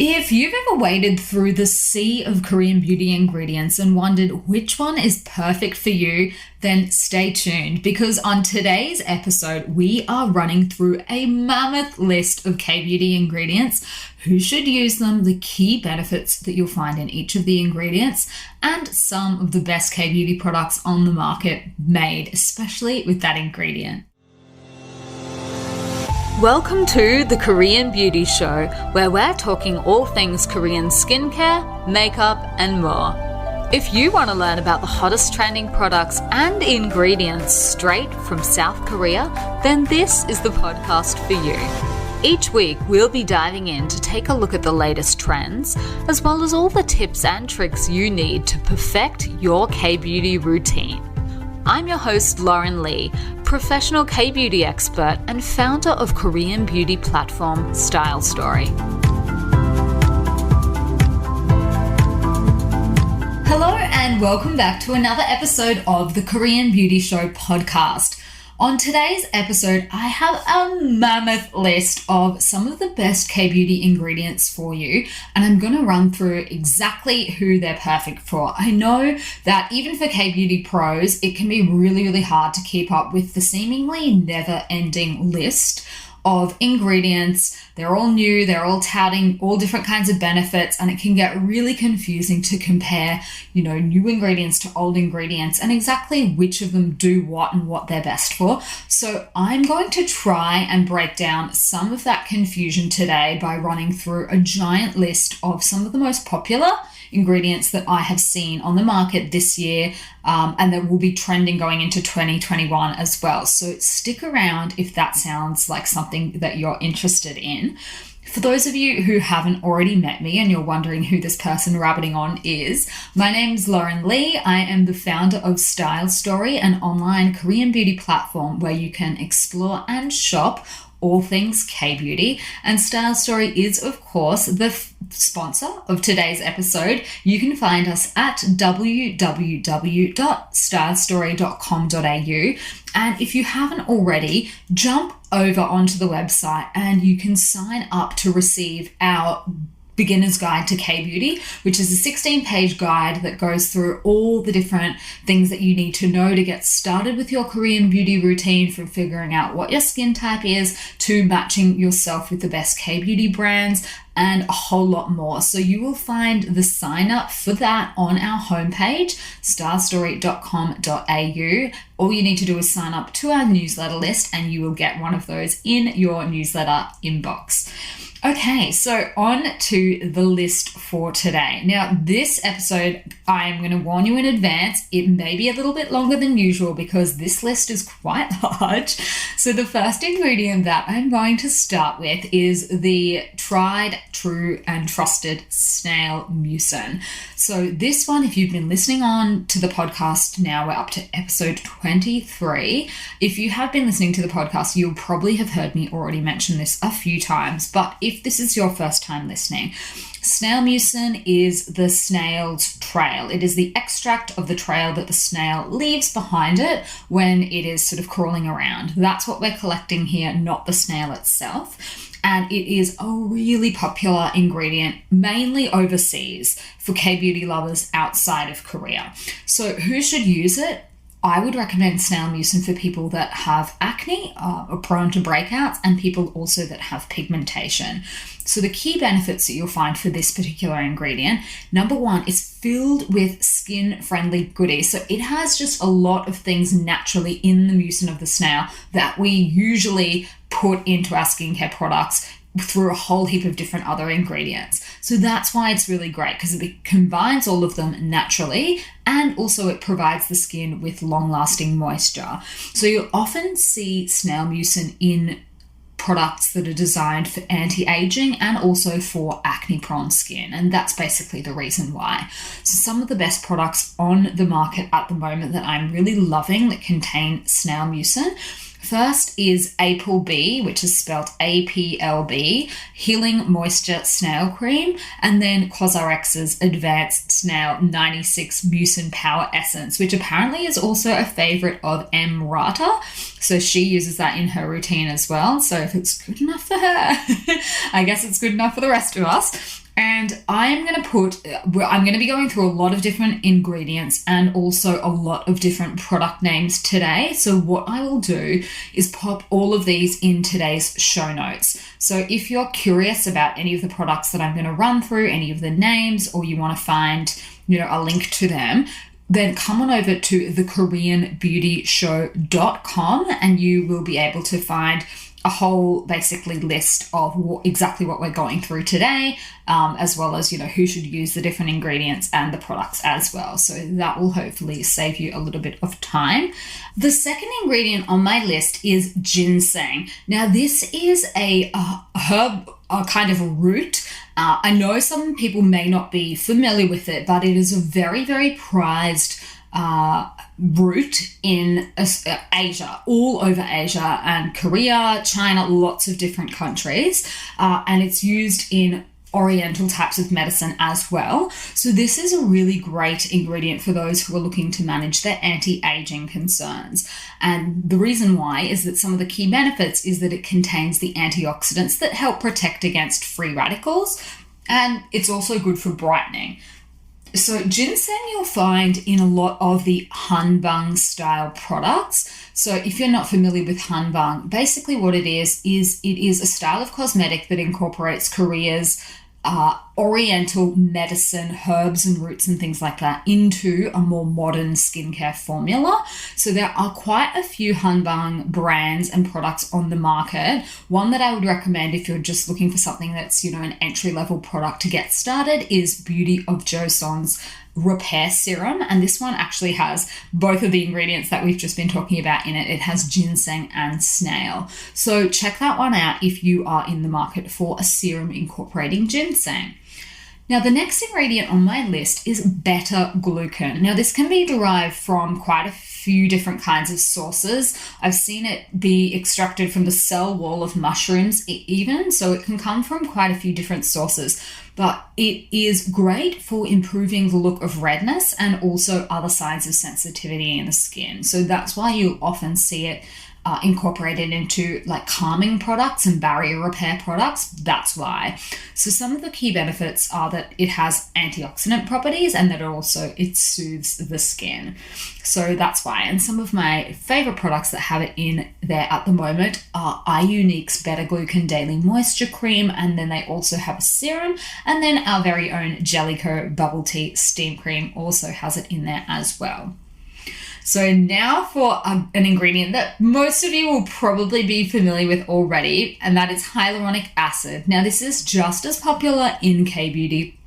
If you've ever waded through the sea of Korean beauty ingredients and wondered which one is perfect for you, then stay tuned because on today's episode, we are running through a mammoth list of K-beauty ingredients, who should use them, the key benefits that you'll find in each of the ingredients, and some of the best K-beauty products on the market made, especially with that ingredient. Welcome to the Korean Beauty Show, where we're talking all things Korean skincare, makeup, and more. If you want to learn about the hottest trending products and ingredients straight from South Korea, then this is the podcast for you. Each week, we'll be diving in to take a look at the latest trends, as well as all the tips and tricks you need to perfect your K-beauty routine. I'm your host, Lauren Lee, professional K-beauty expert and founder of Korean beauty platform Style Story. Hello and welcome back to another episode of the Korean Beauty Show podcast. On today's episode, I have a mammoth list of some of the best K-beauty ingredients for you, and I'm going to run through exactly who they're perfect for. I know that even for K-beauty pros, it can be really hard to keep up with the seemingly never-ending list of ingredients. They're all new, they're all touting all different kinds of benefits, and it can get really confusing to compare, new ingredients to old ingredients and exactly which of them do what and what they're best for. So I'm going to try and break down some of that confusion today by running through a giant list of some of the most popular ingredients that I have seen on the market this year and that will be trending going into 2021 as well. So stick around if that sounds like something that you're interested in. For those of you who haven't already met me and you're wondering who this person rabbiting on is, my name's Lauren Lee. I am the founder of Style Story, an online Korean beauty platform where you can explore and shop all things K-beauty, and Style Story is, of course, the sponsor of today's episode. You can find us at www.stylestory.com.au, and if you haven't already, jump over onto the website and you can sign up to receive our Beginner's Guide to K-Beauty, which is a 16-page guide that goes through all the different things that you need to know to get started with your Korean beauty routine, from figuring out what your skin type is to matching yourself with the best K-beauty brands and a whole lot more. So you will find the sign up for that on our homepage, starstory.com.au. All you need to do is sign up to our newsletter list and you will get one of those in your newsletter inbox. Okay, so on to the list for today. Now, this episode, I'm going to warn you in advance, it may be a little bit longer than usual because this list is quite large. So the first ingredient that I'm going to start with is the tried, true, and trusted Snail Mucin. So this one, if you've been listening on to the podcast now, we're up to episode 23. If you have been listening to the podcast, you'll probably have heard me already mention this a few times, but if this is your first time listening, Snail Mucin is the snail's trail. It is the extract of the trail that the snail leaves behind it when it is sort of crawling around. That's what we're collecting here, not the snail itself. And it is a really popular ingredient, mainly overseas, for K-beauty lovers outside of Korea. So who should use it? I would recommend Snail Mucin for people that have acne, are prone to breakouts, and people also that have pigmentation. So the key benefits that you'll find for this particular ingredient, number one, is filled with skin-friendly goodies. So it has just a lot of things naturally in the mucin of the snail that we usually put into our skincare products through a whole heap of different other ingredients. So that's why it's really great, because it combines all of them naturally, and also it provides the skin with long-lasting moisture. So you'll often see Snail Mucin in products that are designed for anti-aging and also for acne-prone skin, and that's basically the reason why. So some of the best products on the market at the moment that I'm really loving that contain Snail Mucin, first is Apple B, which is spelled APLB, Healing Moisture Snail Cream, and then CosRx's Advanced Snail 96 Mucin Power Essence, which apparently is also a favorite of M. Rata. So she uses that in her routine as well. So if it's good enough for her, I guess it's good enough for the rest of us. And I'm going to be going through a lot of different ingredients and also a lot of different product names today. So what I will do is pop all of these in today's show notes. So if you're curious about any of the products that I'm going to run through, any of the names, or you want to find, a link to them, then come on over to thekoreanbeautyshow.com and you will be able to find a whole basically list of exactly what we're going through today, as well as, who should use the different ingredients and the products as well. So that will hopefully save you a little bit of time. The second ingredient on my list is ginseng. Now, this is a herb, a kind of a root. I know some people may not be familiar with it, but it is a very, very prized root in Asia, all over Asia and Korea, China, lots of different countries. And it's used in oriental types of medicine as well. So this is a really great ingredient for those who are looking to manage their anti-aging concerns. And the reason why is that some of the key benefits is that it contains the antioxidants that help protect against free radicals, and it's also good for brightening. So ginseng you'll find in a lot of the hanbang style products. So if you're not familiar with hanbang, basically what it is it is a style of cosmetic that incorporates Korea's oriental medicine, herbs and roots and things like that into a more modern skincare formula. So there are quite a few hanbang brands and products on the market. One that I would recommend if you're just looking for something that's, an entry-level product to get started is Beauty of Joseon's Repair Serum, and this one actually has both of the ingredients that we've just been talking about in it. It has ginseng and snail. So check that one out if you are in the market for a serum incorporating ginseng. Now, the next ingredient on my list is Beta Glucan. Now, this can be derived from quite a few different kinds of sources. I've seen it be extracted from the cell wall of mushrooms even, so it can come from quite a few different sources. But it is great for improving the look of redness and also other signs of sensitivity in the skin. So that's why you'll often see it incorporated into like calming products and barrier repair products. That's why. So some of the key benefits are that it has antioxidant properties and that it soothes the skin. So that's why. And some of my favorite products that have it in there at the moment are iUnique's Beta Glucan Daily Moisture Cream, and then they also have a serum, and then our very own Jellicoe Bubble Tea Steam Cream also has it in there as well. So now for an ingredient that most of you will probably be familiar with already, and that is hyaluronic acid. Now, this is just as popular in K-beauty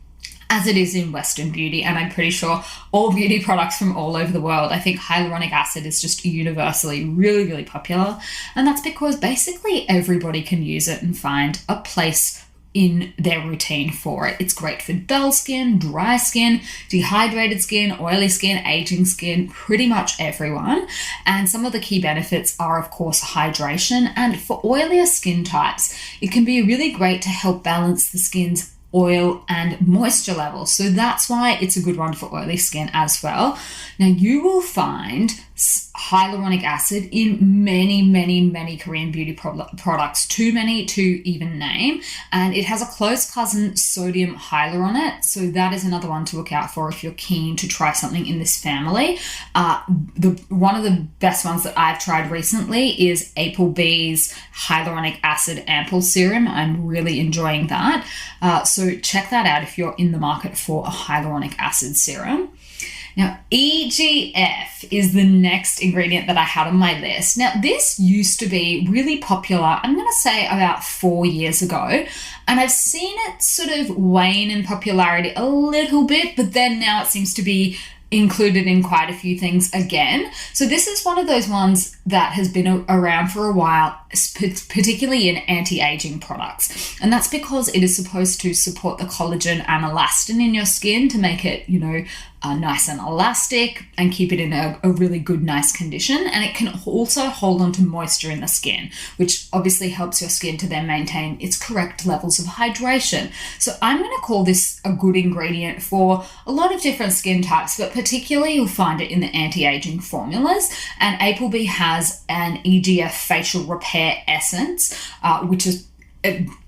as it is in Western beauty, and I'm pretty sure all beauty products from all over the world. I think hyaluronic acid is just universally really, really popular, and that's because basically everybody can use it and find a place in their routine for it. It's great for dull skin, dry skin, dehydrated skin, oily skin, aging skin, pretty much everyone. And some of the key benefits are, of course, hydration. And for oilier skin types, it can be really great to help balance the skin's oil and moisture levels. So that's why it's a good one for oily skin as well. Now, you will find hyaluronic acid in many, many, many Korean beauty products, too many to even name, and it has a close cousin, sodium hyaluronate, so that is another one to look out for if you're keen to try something in this family. One of the best ones that I've tried recently is Applebee's Hyaluronic Acid Ampoule Serum. I'm really enjoying that, so check that out if you're in the market for a hyaluronic acid serum. Now, EGF is the next ingredient that I had on my list. Now, this used to be really popular, I'm going to say about 4 years ago, and I've seen it sort of wane in popularity a little bit, but then now it seems to be included in quite a few things again. So this is one of those ones that has been around for a while, particularly in anti-aging products. And that's because it is supposed to support the collagen and elastin in your skin to make it, nice and elastic and keep it in a really good, nice condition. And it can also hold on to moisture in the skin, which obviously helps your skin to then maintain its correct levels of hydration. So I'm going to call this a good ingredient for a lot of different skin types, but particularly you'll find it in the anti-aging formulas. And Applebee has an EGF facial repair essence, which is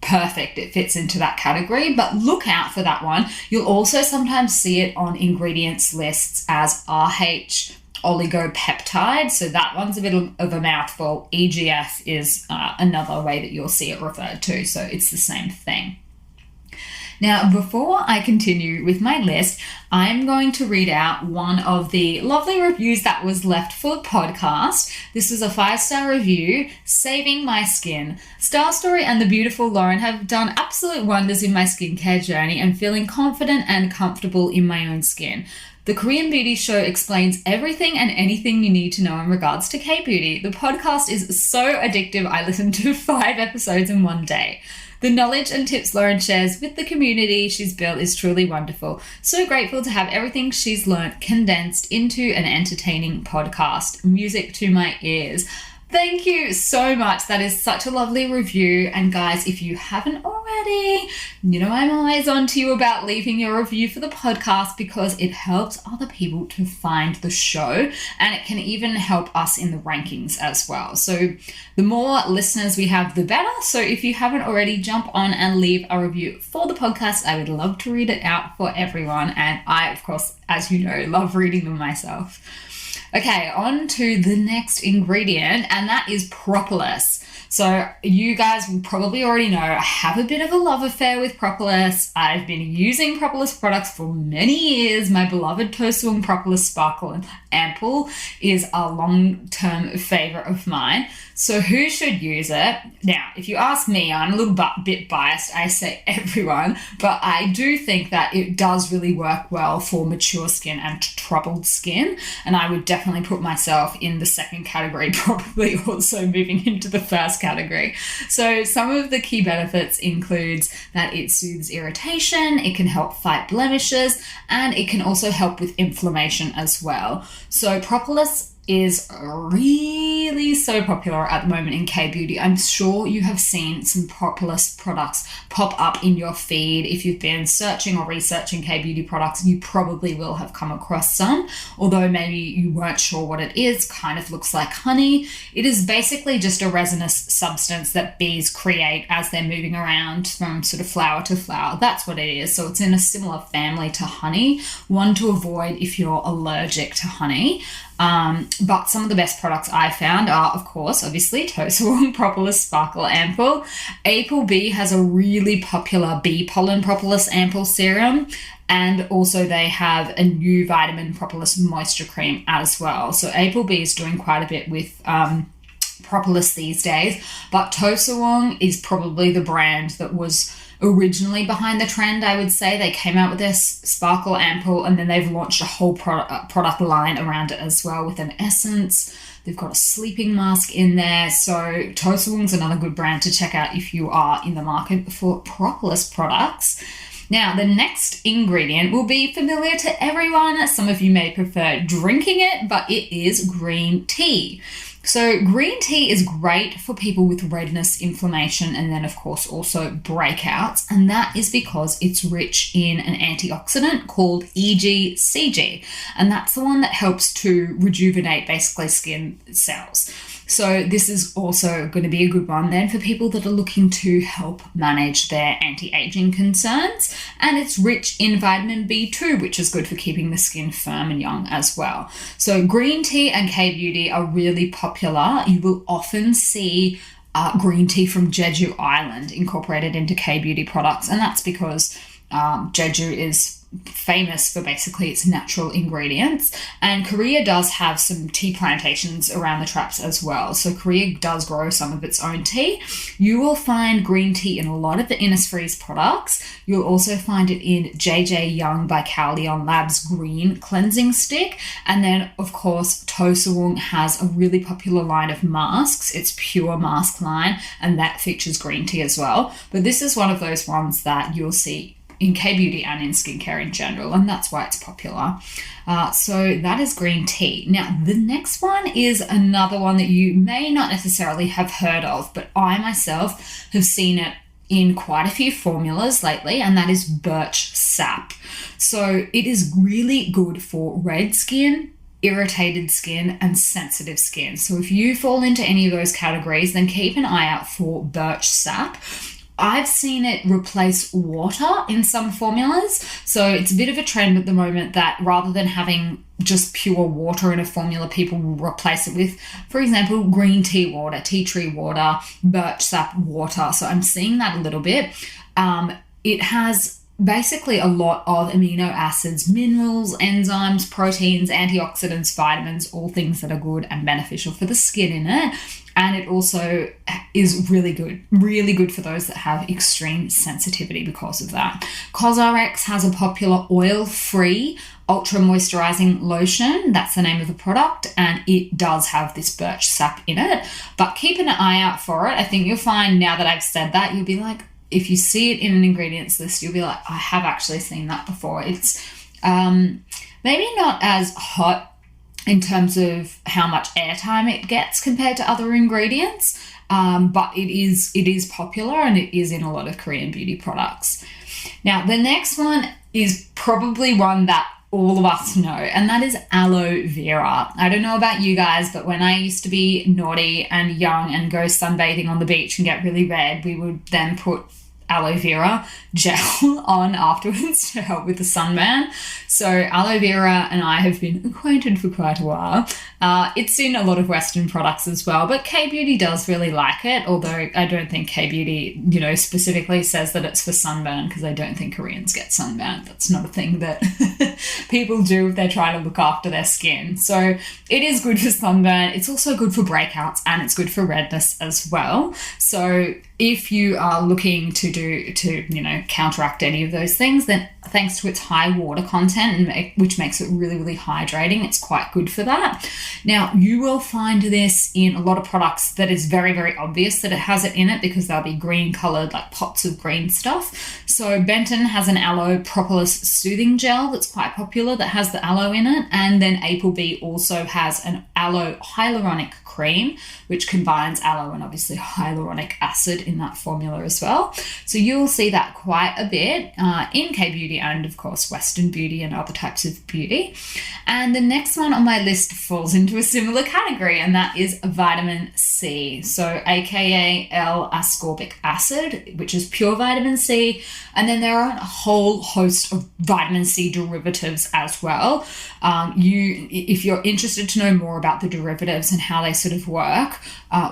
perfect. It fits into that category, but look out for that one. You'll also sometimes see it on ingredients lists as RH oligopeptide. So that one's a bit of a mouthful. EGF is another way that you'll see it referred to. So it's the same thing. Now, before I continue with my list, I'm going to read out one of the lovely reviews that was left for the podcast. This is a 5-star review, Saving My Skin. Star Story and the beautiful Lauren have done absolute wonders in my skincare journey and feeling confident and comfortable in my own skin. The Korean Beauty Show explains everything and anything you need to know in regards to K-beauty. The podcast is so addictive, I listened to 5 episodes in one day. The knowledge and tips Lauren shares with the community she's built is truly wonderful. So grateful to have everything she's learnt condensed into an entertaining podcast. Music to my ears. Thank you so much. That is such a lovely review. And guys, if you haven't already, you know I'm always on to you about leaving your review for the podcast because it helps other people to find the show and it can even help us in the rankings as well. So the more listeners we have, the better. So if you haven't already, jump on and leave a review for the podcast. I would love to read it out for everyone. And I, of course, as you know, love reading them myself. Okay, on to the next ingredient, and that is propolis. So you guys will probably already know I have a bit of a love affair with propolis. I've been using propolis products for many years. My beloved Tosuwon Propolis Sparkle and Ampoule is a long-term favorite of mine. So who should use it? Now, if you ask me, I'm a little bit biased. I say everyone, but I do think that it does really work well for mature skin and troubled skin. And I would definitely put myself in the second category, probably also moving into the first category. So some of the key benefits includes that it soothes irritation, it can help fight blemishes, and it can also help with inflammation as well. So propolis is really so popular at the moment in K-beauty. I'm sure you have seen some propolis products pop up in your feed. If you've been searching or researching K-beauty products, you probably will have come across some, although maybe you weren't sure what it is. Kind of looks like honey. It is basically just a resinous substance that bees create as they're moving around from sort of flower to flower. That's what it is. So it's in a similar family to honey, one to avoid if you're allergic to honey. But some of the best products I found are, of course, obviously Tosuwon Propolis Sparkle Ampoule. Apple Bee has a really popular bee pollen propolis ampoule serum, and also they have a new vitamin propolis moisture cream as well. So Apple Bee is doing quite a bit with propolis these days, but Tosuwon is probably the brand that was originally behind the trend, I would say. They came out with their Sparkle Ampoule and then they've launched a whole product line around it as well with an essence. They've got a sleeping mask in there. So Tosuwon's another good brand to check out if you are in the market for propolis products. Now, the next ingredient will be familiar to everyone. Some of you may prefer drinking it, but it is green tea. So green tea is great for people with redness, inflammation, and then of course also breakouts. And that is because it's rich in an antioxidant called EGCG. And that's the one that helps to rejuvenate basically skin cells. So this is also going to be a good one then for people that are looking to help manage their anti-aging concerns. And it's rich in vitamin B2, which is good for keeping the skin firm and young as well. So green tea and K-beauty are really popular. You will often see green tea from Jeju Island incorporated into K-beauty products. And that's because Jeju is famous for basically its natural ingredients, and Korea does have some tea plantations around the traps as well. So Korea does grow some of its own tea. You will find green tea in a lot of the Innisfree's products. You'll also find it in JJ Young by Cowleon Labs green cleansing stick, and then of course Tosuwon has a really popular line of masks. It's pure mask line, and that features green tea as well. But this is one of those ones that you'll see in K-beauty and in skincare in general, and that's why it's popular. So that is green tea. Now, the next one is another one that you may not necessarily have heard of, but I myself have seen it in quite a few formulas lately, and that is Birch Sap. So it is really good for red skin, irritated skin, and sensitive skin. So if you fall into any of those categories, then keep an eye out for Birch Sap. I've seen it replace water in some formulas. So it's a bit of a trend at the moment that rather than having just pure water in a formula, people will replace it with, for example, green tea water, tea tree water, birch sap water. So I'm seeing that a little bit. It has basically a lot of amino acids, minerals, enzymes, proteins, antioxidants, vitamins, all things that are good and beneficial for the skin in it. And it also is really good for those that have extreme sensitivity because of that. CosRx has a popular oil-free ultra moisturizing lotion. That's the name of the product, and it does have this birch sap in it. But keep an eye out for it. I think you'll find now that I've said that, you'll be like, if you see it in an ingredients list, you'll be like, I have actually seen that before. It's maybe not as hot in terms of how much airtime it gets compared to other ingredients, but it is popular and it is in a lot of Korean beauty products. Now, the next one is probably one that all of us know, and that is aloe vera. I don't know about you guys, but when I used to be naughty and young and go sunbathing on the beach and get really red, we would then put aloe vera gel on afterwards to help with the sunburn. So aloe vera and I have been acquainted for quite a while. It's in a lot of Western products as well, but K-Beauty does really like it, although I don't think K-Beauty, specifically says that it's for sunburn, because I don't think Koreans get sunburn. That's not a thing that people do if they're trying to look after their skin. So it is good for sunburn. It's also good for breakouts, and it's good for redness as well. So if you are looking to counteract any of those things, then thanks to its high water content, which makes it really, really hydrating, it's quite good for that. Now, you will find this in a lot of products that is very, very obvious that it has it in it, because they'll be green colored, like pots of green stuff. So Benton has an aloe propolis soothing gel that's quite popular that has the aloe in it. And then Applebee also has an aloe hyaluronic cream, which combines aloe and obviously hyaluronic acid in that formula as well. So you'll see that quite a bit in K-Beauty and, of course, Western beauty and other types of beauty. And the next one on my list falls into a similar category, and that is vitamin C. So aka L-ascorbic acid, which is pure vitamin C. And then there are a whole host of vitamin C derivatives as well. If you're interested to know more about the derivatives and how they sort of work,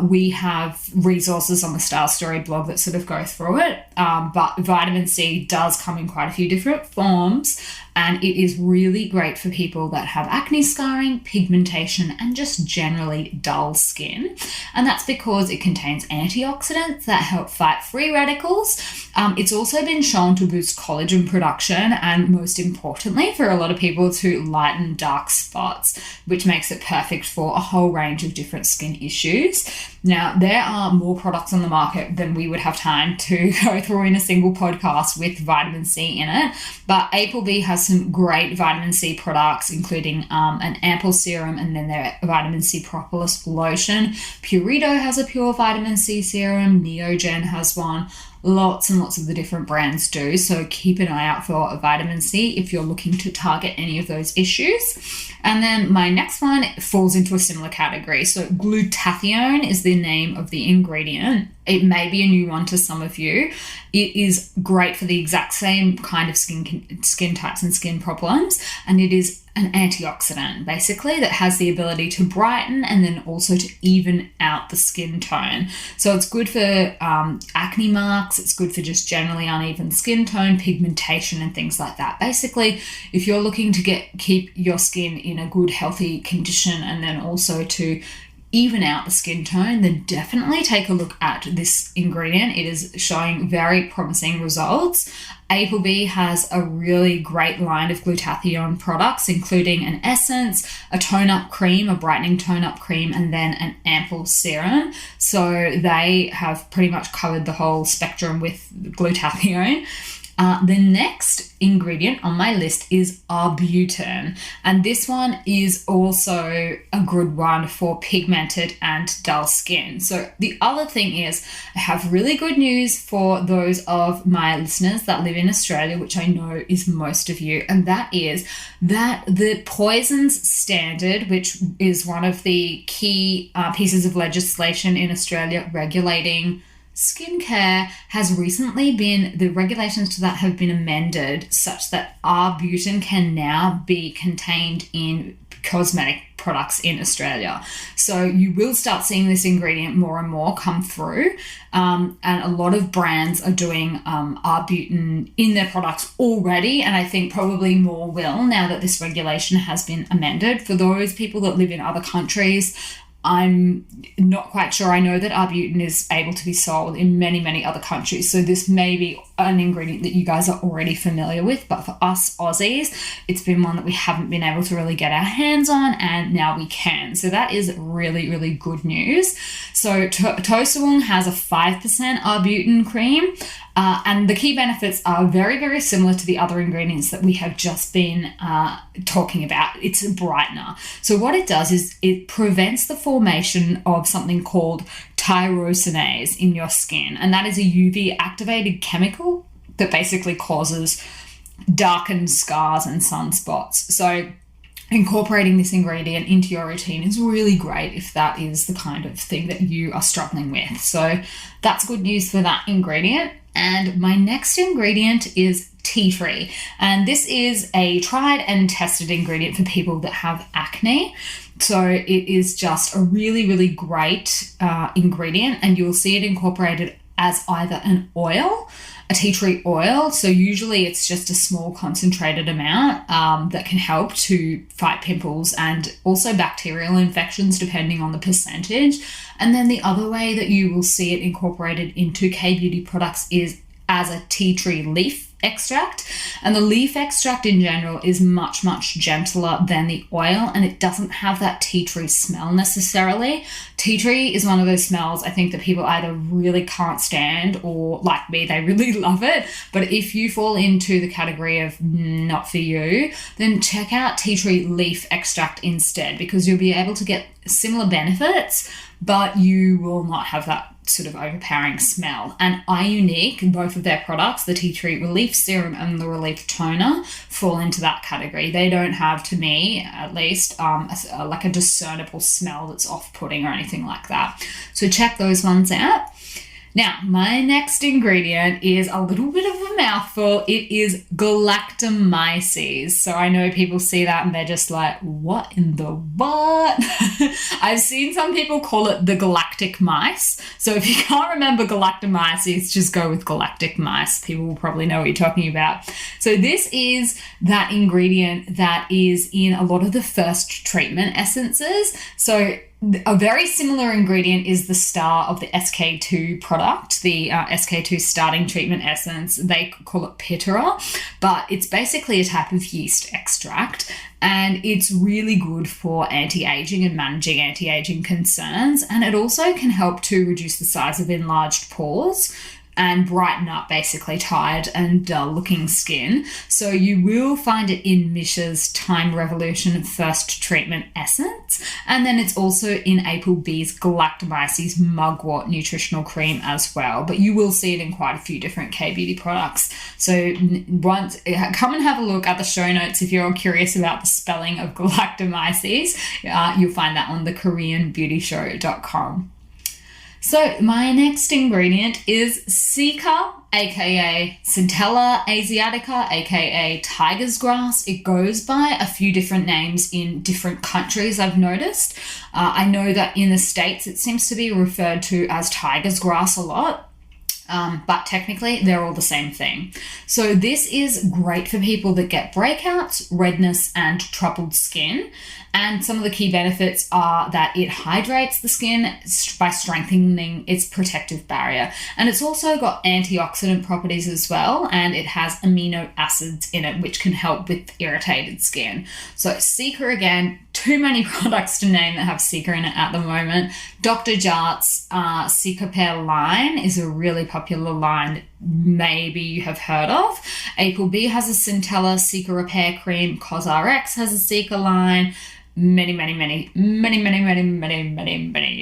we have resources on the Star Story blog that sort of go through it. But vitamin C does come in quite a few different forms, and it is really great for people that have acne scarring, pigmentation, and just generally dull skin. And that's because it contains antioxidants that help fight free radicals. It's also been shown to boost collagen production, and most importantly, for a lot of people, to lighten dark spots, which makes it perfect for a whole range of different skin issues. Now, there are more products on the market than we would have time to go through in a single podcast with vitamin C in it, but Applebee has some great vitamin C products, including an ample serum and then their vitamin C propolis lotion. Purito has a pure vitamin C serum. Neogen has one. Lots and lots of the different brands do. So keep an eye out for a vitamin C if you're looking to target any of those issues. And then my next one falls into a similar category. So glutathione is the name of the ingredient. It may be a new one to some of you. It is great for the exact same kind of skin types and skin problems. And it is an antioxidant, basically, that has the ability to brighten and then also to even out the skin tone. So it's good for acne marks. It's good for just generally uneven skin tone, pigmentation, and things like that. Basically, if you're looking to keep your skin in a good, healthy condition and then also to even out the skin tone, then definitely take a look at this ingredient. It is showing very promising results. Applebee has a really great line of glutathione products, including an essence, a tone-up cream, a brightening tone-up cream, and then an ample serum. So they have pretty much covered the whole spectrum with glutathione. The next ingredient on my list is Arbutin, and this one is also a good one for pigmented and dull skin. So the other thing is, I have really good news for those of my listeners that live in Australia, which I know is most of you, and that is that the poisons standard, which is one of the key pieces of legislation in Australia regulating skincare has recently been, the regulations to that have been amended such that Arbutin can now be contained in cosmetic products in Australia. So you will start seeing this ingredient more and more come through. And a lot of brands are doing Arbutin in their products already. And I think probably more will now that this regulation has been amended. For those people that live in other countries, I'm not quite sure. I know that Arbutin is able to be sold in many, many other countries. So this may be an ingredient that you guys are already familiar with. But for us Aussies, it's been one that we haven't been able to really get our hands on, and now we can. So that is really, really good news. So Tosawong has a 5% Arbutin cream. And the key benefits are very, very similar to the other ingredients that we have just been talking about. It's a brightener. So what it does is it prevents the formation of something called tyrosinase in your skin. And that is a UV activated chemical that basically causes darkened scars and sunspots. So incorporating this ingredient into your routine is really great if that is the kind of thing that you are struggling with. So that's good news for that ingredient. And my next ingredient is tea tree. And this is a tried and tested ingredient for people that have acne. So it is just a really, really great ingredient, and you'll see it incorporated as either an oil, a tea tree oil. So usually it's just a small concentrated amount that can help to fight pimples and also bacterial infections depending on the percentage. And then the other way that you will see it incorporated into K-beauty products is as a tea tree leaf extract. And the leaf extract in general is much, much gentler than the oil, and it doesn't have that tea tree smell necessarily. Tea tree is one of those smells I think that people either really can't stand, or like me, they really love it. But if you fall into the category of not for you, then check out tea tree leaf extract instead, because you'll be able to get similar benefits, but you will not have that sort of overpowering smell. And Iunique, both of their products, the tea tree relief serum and the relief toner, fall into that category. They don't have, to me at least, like a discernible smell that's off-putting or anything like that. So check those ones out. Now, my next ingredient is a little bit of a mouthful. It is Galactomyces. So I know people see that and they're just like, what in the what? I've seen some people call it the galactic mice. So if you can't remember Galactomyces, just go with galactic mice. People will probably know what you're talking about. So this is that ingredient that is in a lot of the first treatment essences. So a very similar ingredient is the star of the SK2 product, the SK2 starting treatment essence. They call it Pitera, but it's basically a type of yeast extract, and it's really good for anti-aging and managing anti-aging concerns. And it also can help to reduce the size of enlarged pores and brighten up basically tired and dull looking skin. So you will find it in Mish's Time Revolution First Treatment Essence. And then it's also in April B's Galactomyces Mugwort Nutritional Cream as well. But you will see it in quite a few different K-beauty products. So come and have a look at the show notes if you're curious about the spelling of Galactomyces. You'll find that on thekoreanbeautyshow.com. So my next ingredient is Cica, aka Centella asiatica, aka tiger's grass. It goes by a few different names in different countries, I've noticed. I know that in the States it seems to be referred to as tiger's grass a lot. But technically they're all the same thing. So this is great for people that get breakouts, redness, and troubled skin. And some of the key benefits are that it hydrates the skin by strengthening its protective barrier. And it's also got antioxidant properties as well. And it has amino acids in it, which can help with irritated skin. So Cica, again, too many products to name that have Cica in it at the moment. Dr. Jart's Cica Pear line is a really popular line maybe you have heard of. April B has a Centella Cica Repair Cream. CosRx has a Cica line. Many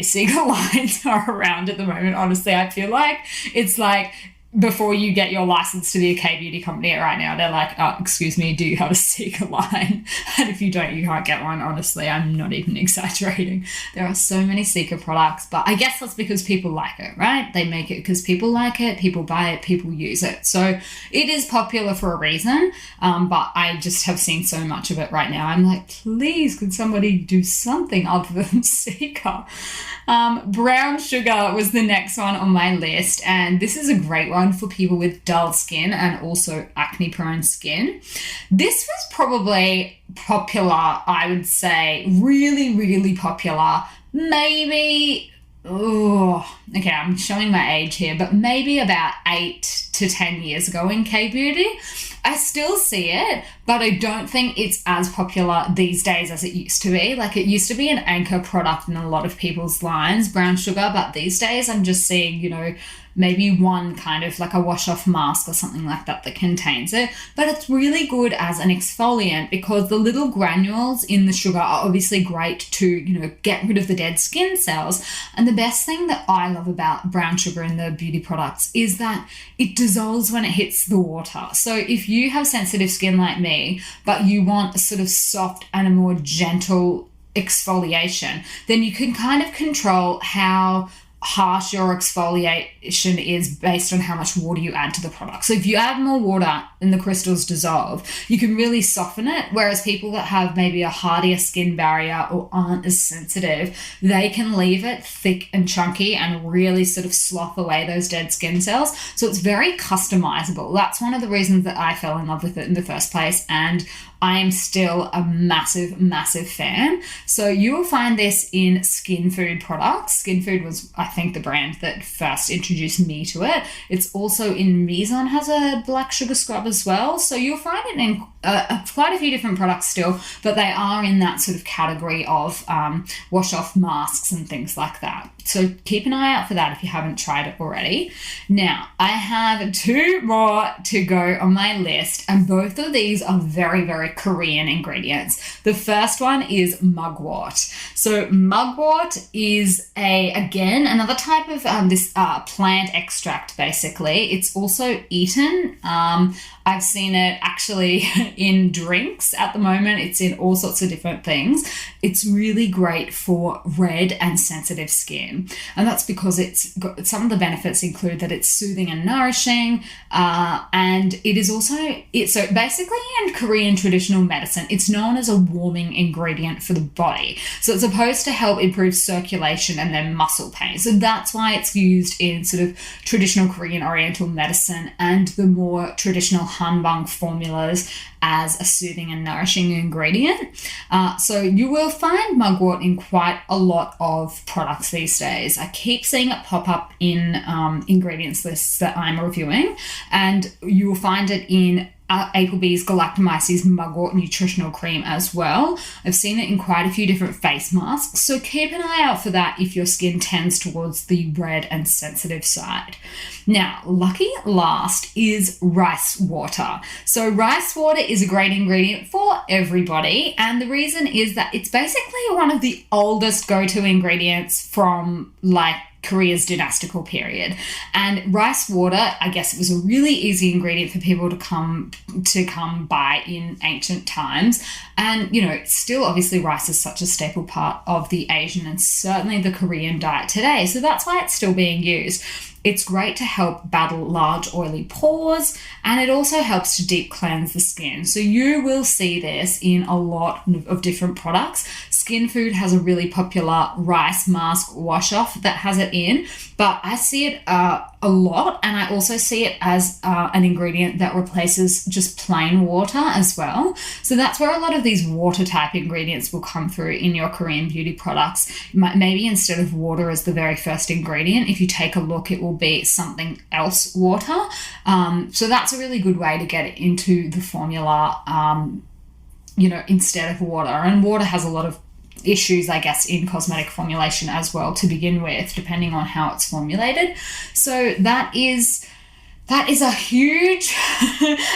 Cica lines are around at the moment. Honestly, I feel like it's like before you get your license to be a K-beauty company right now, they're like, excuse me, do you have a Cica line? And if you don't, you can't get one. Honestly, I'm not even exaggerating. There are so many Cica products, but I guess that's because people like it, right? They make it because people like it, people buy it, people use it. So it is popular for a reason, but I just have seen so much of it right now. I'm like, please, could somebody do something other than Cica? Brown sugar was the next one on my list, and this is a great one for people with dull skin and also acne-prone skin. This was probably popular, I would say, really, really popular, maybe, okay, I'm showing my age here, but maybe about 8 to 10 years ago in K-beauty. I still see it, but I don't think it's as popular these days as it used to be. Like, it used to be an anchor product in a lot of people's lines, brown sugar, but these days I'm just seeing, you know, maybe one kind of like a wash-off mask or something like that that contains it. But it's really good as an exfoliant because the little granules in the sugar are obviously great to, you know, get rid of the dead skin cells. And the best thing that I love about brown sugar in the beauty products is that it dissolves when it hits the water. So if you have sensitive skin like me, but you want a sort of soft and a more gentle exfoliation, then you can kind of control how harsh your exfoliation is based on how much water you add to the product. So if you add more water and the crystals dissolve, you can really soften it, whereas people that have maybe a hardier skin barrier or aren't as sensitive, they can leave it thick and chunky and really sort of slough away those dead skin cells. So it's very customizable. That's one of the reasons that I fell in love with it in the first place, and I am still a massive, massive fan. So you will find this in Skin Food products. Skin Food was, I think, the brand that first introduced me to it. It's also in Mizon, has a black sugar scrub as well. So you'll find it in quite a few different products still, but they are in that sort of category of wash-off masks and things like that. So keep an eye out for that if you haven't tried it already. Now, I have 2 more to go on my list, and both of these are very, very Korean ingredients. The first one is Mugwort. So Mugwort is again, another type of this plant extract, basically. It's also eaten. I've seen it actually in drinks at the moment. It's in all sorts of different things. It's really great for red and sensitive skin. And that's because it's got, some of the benefits include that it's soothing and nourishing. And it is also, so basically in Korean traditional medicine, it's known as a warming ingredient for the body. So it's supposed to help improve circulation and then muscle pain. So that's why it's used in sort of traditional Korean Oriental medicine and the more traditional hanbang formulas as a soothing and nourishing ingredient. So you will find mugwort in quite a lot of products these days. I keep seeing it pop up in ingredients lists that I'm reviewing, and you will find it in Applebee's Galactomyces Mugwort Nutritional Cream as well. I've seen it in quite a few different face masks, so keep an eye out for that if your skin tends towards the red and sensitive side. Now, lucky last is rice water. So rice water is a great ingredient for everybody, and the reason is that it's basically one of the oldest go-to ingredients from like Korea's dynastical period. And rice water, I guess it was a really easy ingredient for people to come by in ancient times. And, you know, still obviously rice is such a staple part of the Asian and certainly the Korean diet today. So that's why it's still being used. It's great to help battle large oily pores, and it also helps to deep cleanse the skin. So you will see this in a lot of different products. Skin Food has a really popular rice mask wash off that has it in, but I see it a lot, and I also see it as an ingredient that replaces just plain water as well. So that's where a lot of these water type ingredients will come through in your Korean beauty products. Maybe instead of water as the very first ingredient, if you take a look, it will be something else water. So that's a really good way to get it into the formula, instead of water. And water has a lot of issues, I guess, in cosmetic formulation as well to begin with, depending on how it's formulated. So that is that is a huge,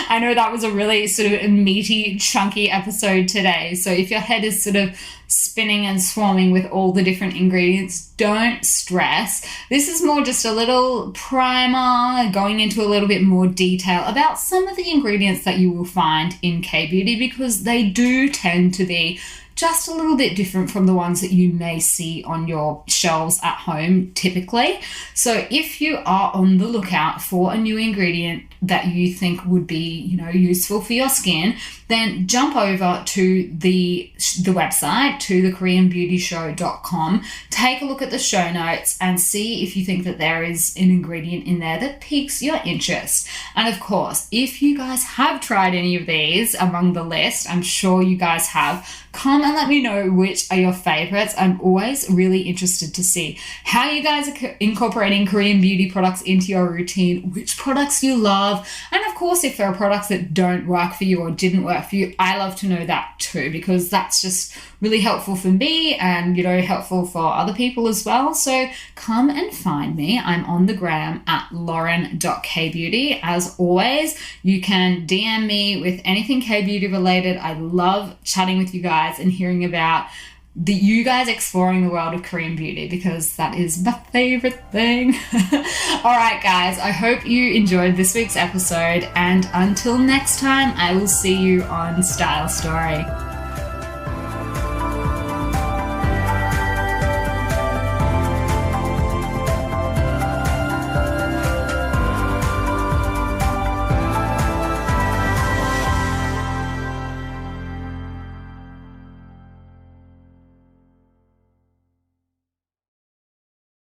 I know that was a really sort of meaty, chunky episode today. So if your head is sort of spinning and swarming with all the different ingredients, don't stress. This is more just a little primer going into a little bit more detail about some of the ingredients that you will find in K-beauty, because they do tend to be just a little bit different from the ones that you may see on your shelves at home typically. So if you are on the lookout for a new ingredient that you think would be, useful for your skin, then jump over to the website, to thekoreanbeautyshow.com, take a look at the show notes and see if you think that there is an ingredient in there that piques your interest. And of course, if you guys have tried any of these among the list, I'm sure you guys have, come and let me know which are your favorites. I'm always really interested to see how you guys are incorporating Korean beauty products into your routine, which products you love, and of course, if there are products that don't work for you or didn't work for you, I love to know that too, because that's just really helpful for me and, helpful for other people as well. So come and find me. I'm on the gram at lauren.kbeauty. As always, you can DM me with anything K-beauty related. I love chatting with you guys and hearing about you guys exploring the world of Korean beauty, because that is my favorite thing. All right, guys, I hope you enjoyed this week's episode, and until next time, I will see you on Style Story.